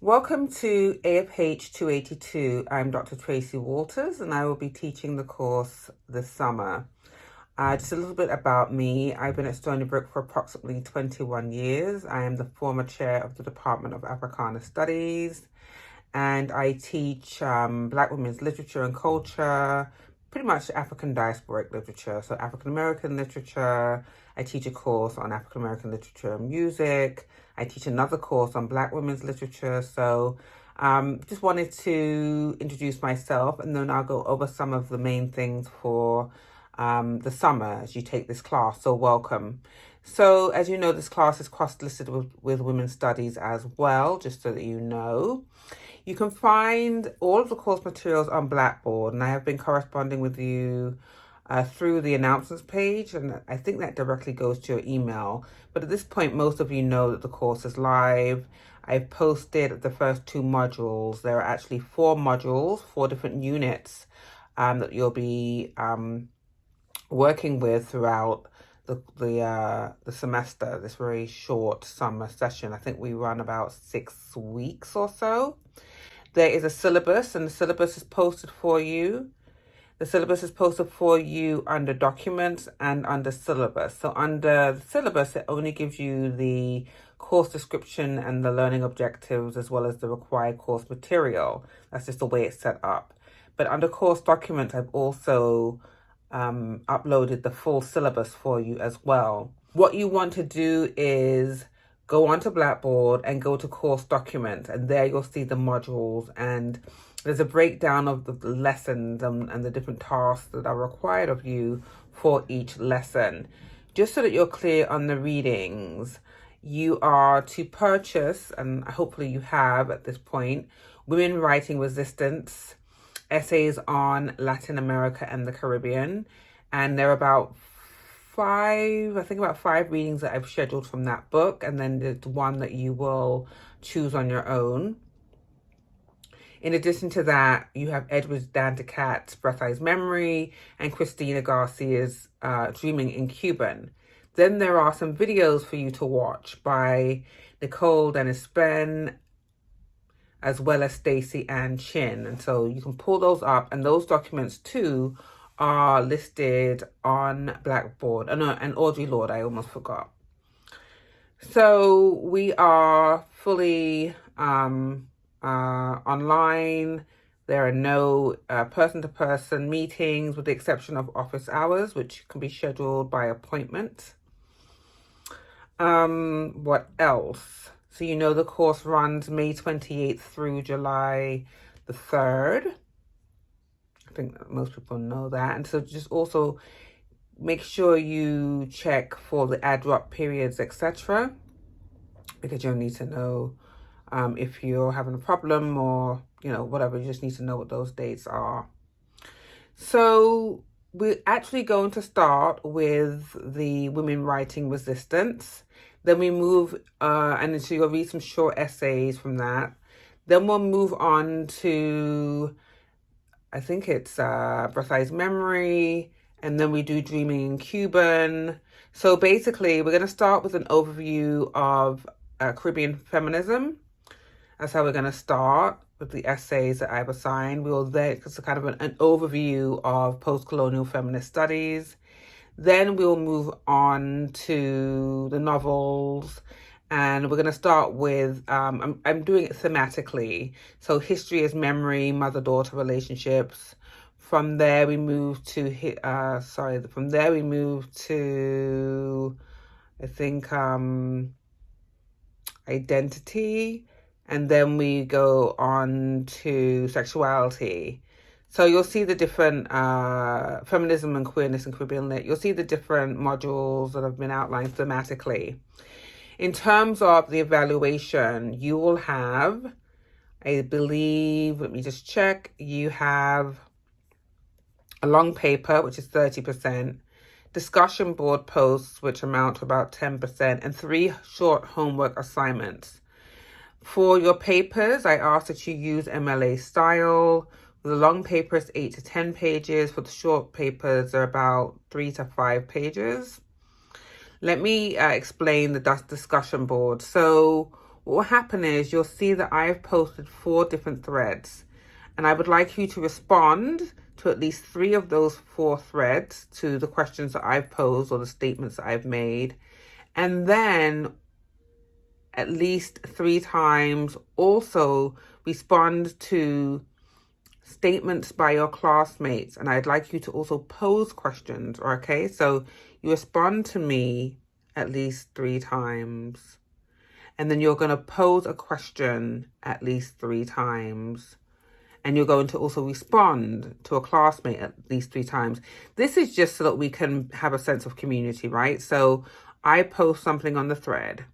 Welcome to AFH 282. I'm Dr. Tracy Walters and I will be teaching the course this summer. Just a little bit about me. I've been at Stony Brook for approximately 21 years. I am the former chair of the Department of Africana Studies and I teach Black women's literature and culture, pretty much African diasporic literature, so African American literature. I teach a course on African American literature and music. I teach another course on Black women's literature. So just wanted to introduce myself and then I'll go over some of the main things for the summer as you take this class. So welcome. So as you know, this class is cross-listed with women's studies as well, just so that you know. You can find all of the course materials on Blackboard, and I have been corresponding with you through the announcements page, and I think that directly goes to your email. But at this point, most of you know that the course is live. I've posted the first 2 modules. There are actually 4 modules, 4 different units that you'll be working with throughout the semester, this very short summer session. I think we run about 6 weeks or so. There is a syllabus, and the syllabus is posted for you. The syllabus is posted for you under documents and under syllabus. So under the syllabus, it only gives you the course description and the learning objectives as well as the required course material. That's just the way it's set up. But under course documents, I've also uploaded the full syllabus for you as well. What you want to do is go onto Blackboard and go to course documents, and there you'll see the modules, and there's a breakdown of the lessons and the different tasks that are required of you for each lesson. Just so that you're clear on the readings, you are to purchase, and hopefully you have at this point, Women Writing Resistance, Essays on Latin America and the Caribbean, and there are about 5 readings that I've scheduled from that book, and then there's one that you will choose on your own. In addition to that, you have Edward Dandicat's Breath Eyes Memory and Christina Garcia's Dreaming in Cuban. Then there are some videos for you to watch by Nicole Dennis-Ben as well as Stacey Ann Chin. And so you can pull those up, and those documents too are listed on Blackboard. And Audre Lorde, I almost forgot. So we are fully online. There are no person-to-person meetings with the exception of office hours, which can be scheduled by appointment. What else? So you know the course runs May 28th through July the 3rd. I think most people know that. And so just also make sure you check for the add drop periods, etc., because you'll need to know if you're having a problem or, whatever. You just need to know what those dates are. So we're actually going to start with the Women Writing Resistance. Then we move, and so you'll read some short essays from that. Then we'll move on to, I think it's Breath Eyes Memory, and then we do Dreaming in Cuban. So basically, we're going to start with an overview of Caribbean feminism. That's how we're going to start with the essays that I've assigned. We'll then, it's kind of an overview of post-colonial feminist studies. Then we'll move on to the novels, and we're going to start with, I'm doing it thematically. So history is memory, mother-daughter relationships. From there we move to, I think, identity. And then we go on to sexuality. So you'll see the different feminism and queerness and Caribbean lit. You'll see the different modules that have been outlined thematically. In terms of the evaluation, you will have, I believe, let me just check, you have a long paper, which is 30%, discussion board posts, which amount to about 10%, and 3 short homework assignments. For your papers, I ask that you use MLA style. For the long papers, 8 to 10 pages. For the short papers, they're about 3 to 5 pages. Let me explain the discussion board. So what will happen is you'll see that I've posted 4 different threads, and I would like you to respond to at least 3 of those 4 threads to the questions that I've posed or the statements that I've made, and then at least 3 times also respond to statements by your classmates. And I'd like you to also pose questions, okay? So you respond to me at least 3 times, and then you're going to pose a question at least 3 times, and you're going to also respond to a classmate at least 3 times. This is just so that we can have a sense of community, right? So I post something on the thread.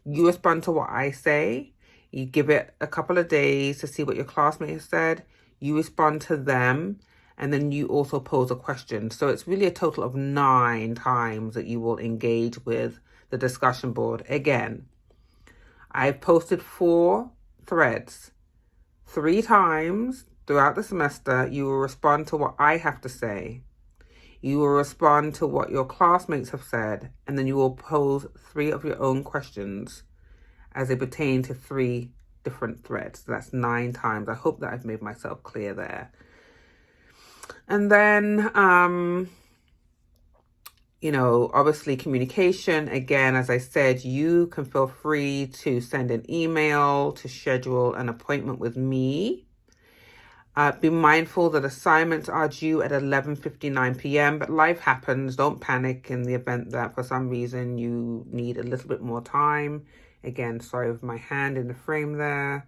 You respond to what I say. You give it a couple of days to see what your classmate has said. You respond to them, and then you also pose a question. So it's really a total of 9 times that you will engage with the discussion board. Again, I've posted 4 threads. 3 times throughout the semester, you will respond to what I have to say. You will respond to what your classmates have said, and then you will pose 3 of your own questions as they pertain to 3 different threads. So that's 9 times. I hope that I've made myself clear there. And then, obviously communication. Again, as I said, you can feel free to send an email to schedule an appointment with me. Be mindful that assignments are due at 11:59 p.m., but life happens. Don't panic in the event that for some reason you need a little bit more time. Again, sorry with my hand in the frame there.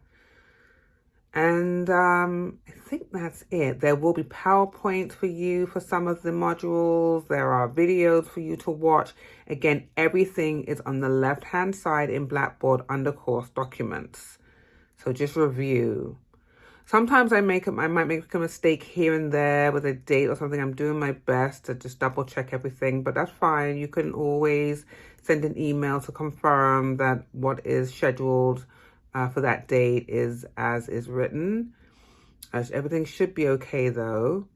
And I think that's it. There will be PowerPoint for you for some of the modules. There are videos for you to watch. Again, everything is on the left-hand side in Blackboard under course documents. So just review. Sometimes I might make a mistake here and there with a date or something. I'm doing my best to just double check everything, but that's fine. You can always send an email to confirm that what is scheduled for that date is as is written. Everything should be okay though.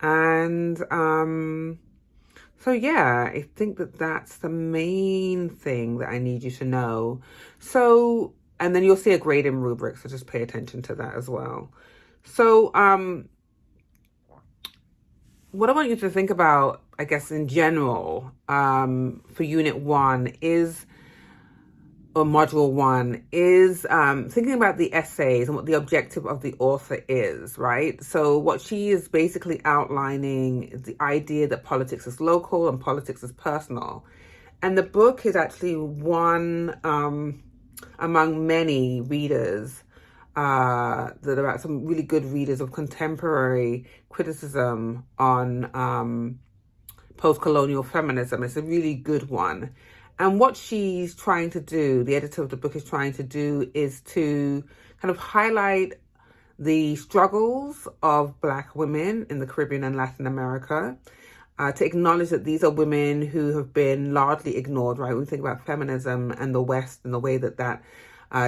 And so yeah, I think that's the main thing that I need you to know. So, and then you'll see a grading rubric, so just pay attention to that as well. So what I want you to think about, I guess in general, for Unit 1 is, or Module 1, is thinking about the essays and what the objective of the author is, right? So what she is basically outlining is the idea that politics is local and politics is personal. And the book is actually one among many readers that are some really good readers of contemporary criticism on post-colonial feminism. It's a really good one. And what she's trying to do, the editor of the book is trying to do, is to kind of highlight the struggles of Black women in the Caribbean and Latin America, to acknowledge that these are women who have been largely ignored, right? When we think about feminism and the West and the way that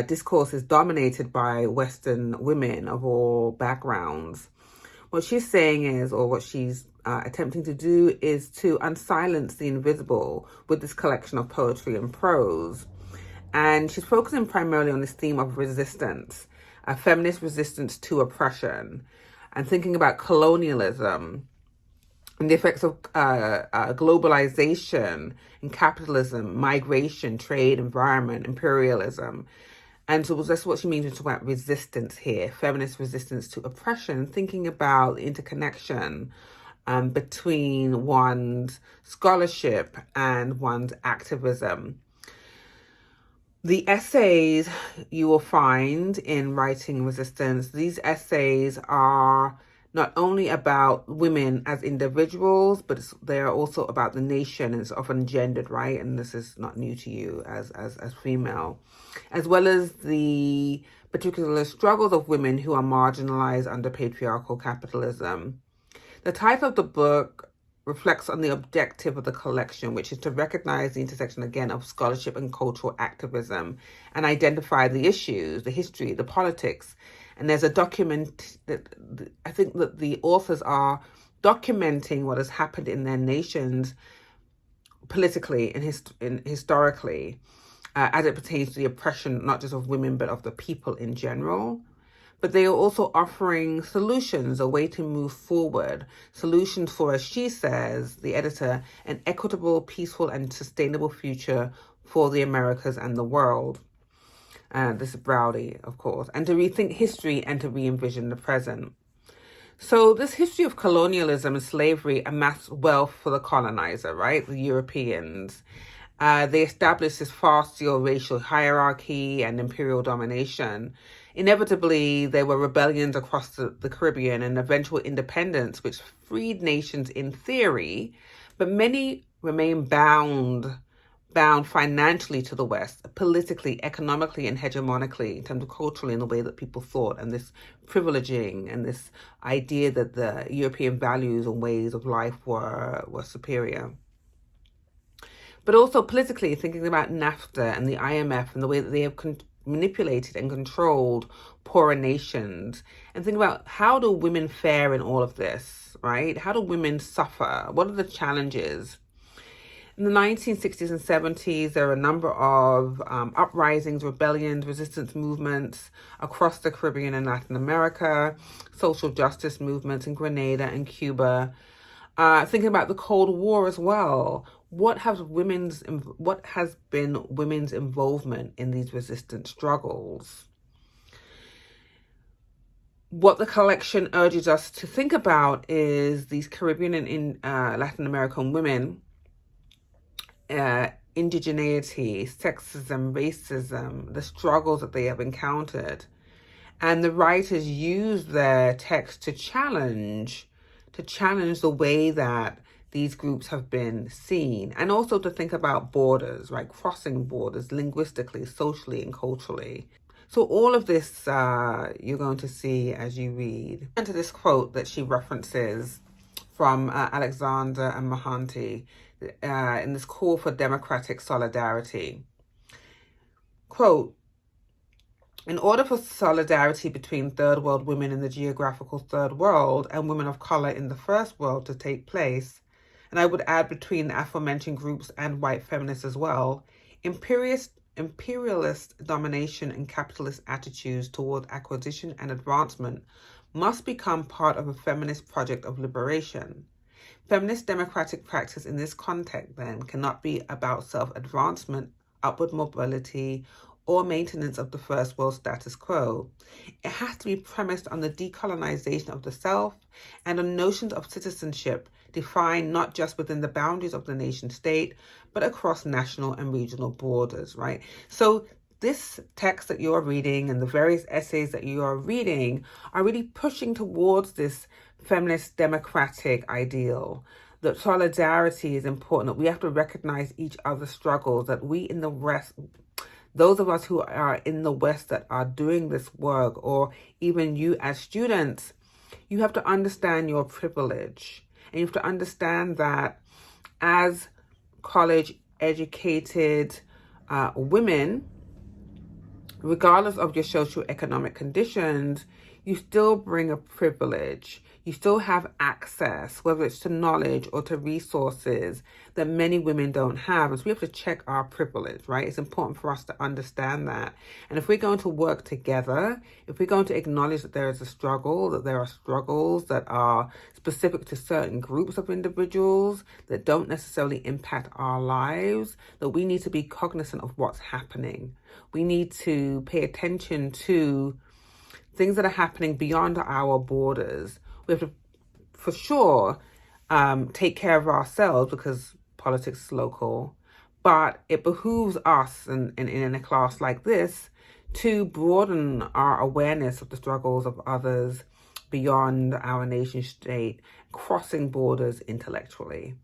discourse is dominated by Western women of all backgrounds. What she's saying is, or what she's attempting to do, is to unsilence the invisible with this collection of poetry and prose. And she's focusing primarily on this theme of resistance, feminist resistance to oppression, and thinking about colonialism and the effects of globalization and capitalism, migration, trade, environment, imperialism. And so that's what she means when she talks about resistance here, feminist resistance to oppression, thinking about the interconnection between one's scholarship and one's activism. The essays you will find in Writing Resistance, these essays are not only about women as individuals, but they are also about the nation, and it's often gendered, right? And this is not new to you as female, as well as the particular struggles of women who are marginalized under patriarchal capitalism. The title of the book reflects on the objective of the collection, which is to recognize the intersection, again, of scholarship and cultural activism and identify the issues, the history, the politics. And there's a document that I think that the authors are documenting what has happened in their nations politically and historically. as it pertains to the oppression, not just of women, but of the people in general. But they are also offering solutions, a way to move forward. Solutions for, as she says, the editor, an equitable, peaceful, and sustainable future for the Americas and the world. This is Browdy, of course. And to rethink history and to re-envision the present. So this history of colonialism and slavery amassed wealth for the colonizer, right? The Europeans. They established this farcical racial hierarchy and imperial domination. Inevitably, there were rebellions across the Caribbean and eventual independence, which freed nations in theory, but many remain bound financially to the West, politically, economically, and hegemonically, in terms of culturally, in the way that people thought, and this privileging and this idea that the European values and ways of life were superior. But also politically, thinking about NAFTA and the IMF and the way that they have manipulated and controlled poorer nations, and think about, how do women fare in all of this, right? How do women suffer? What are the challenges? In the 1960s and 70s, there were a number of uprisings, rebellions, resistance movements across the Caribbean and Latin America, social justice movements in Grenada and Cuba. Thinking about the Cold War as well. What has been women's involvement in these resistance struggles? What the collection urges us to think about is these Caribbean and Latin American women, indigeneity, sexism, racism, the struggles that they have encountered. And the writers use their text to challenge the way that these groups have been seen, and also to think about borders, right? Crossing borders linguistically, socially, and culturally. So all of this you're going to see as you read. And to this quote that she references from Alexander and Mohanty in this call for democratic solidarity. Quote, "In order for solidarity between third world women in the geographical third world and women of color in the first world to take place, and I would add between the aforementioned groups and white feminists as well, imperialist domination and capitalist attitudes toward acquisition and advancement must become part of a feminist project of liberation. Feminist democratic practice in this context, then, cannot be about self-advancement, upward mobility, or maintenance of the first world status quo. It has to be premised on the decolonization of the self and on notions of citizenship defined not just within the boundaries of the nation state, but across national and regional borders," right? So this text that you're reading and the various essays that you are reading are really pushing towards this feminist democratic ideal, that solidarity is important, that we have to recognize each other's struggles, that we in the West, those of us who are in the West that are doing this work, or even you as students, you have to understand your privilege. And you have to understand that as college-educated women, regardless of your socioeconomic conditions, you still bring a privilege. You still have access, whether it's to knowledge or to resources that many women don't have. And so we have to check our privilege, right? It's important for us to understand that. And if we're going to work together, if we're going to acknowledge that there is a struggle, that there are struggles that are specific to certain groups of individuals that don't necessarily impact our lives, that we need to be cognizant of what's happening. We need to pay attention to things that are happening beyond our borders. We have to, for sure, take care of ourselves because politics is local. But it behooves us in a class like this to broaden our awareness of the struggles of others beyond our nation state, crossing borders intellectually.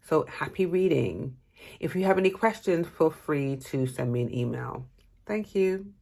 So happy reading. If you have any questions, feel free to send me an email. Thank you.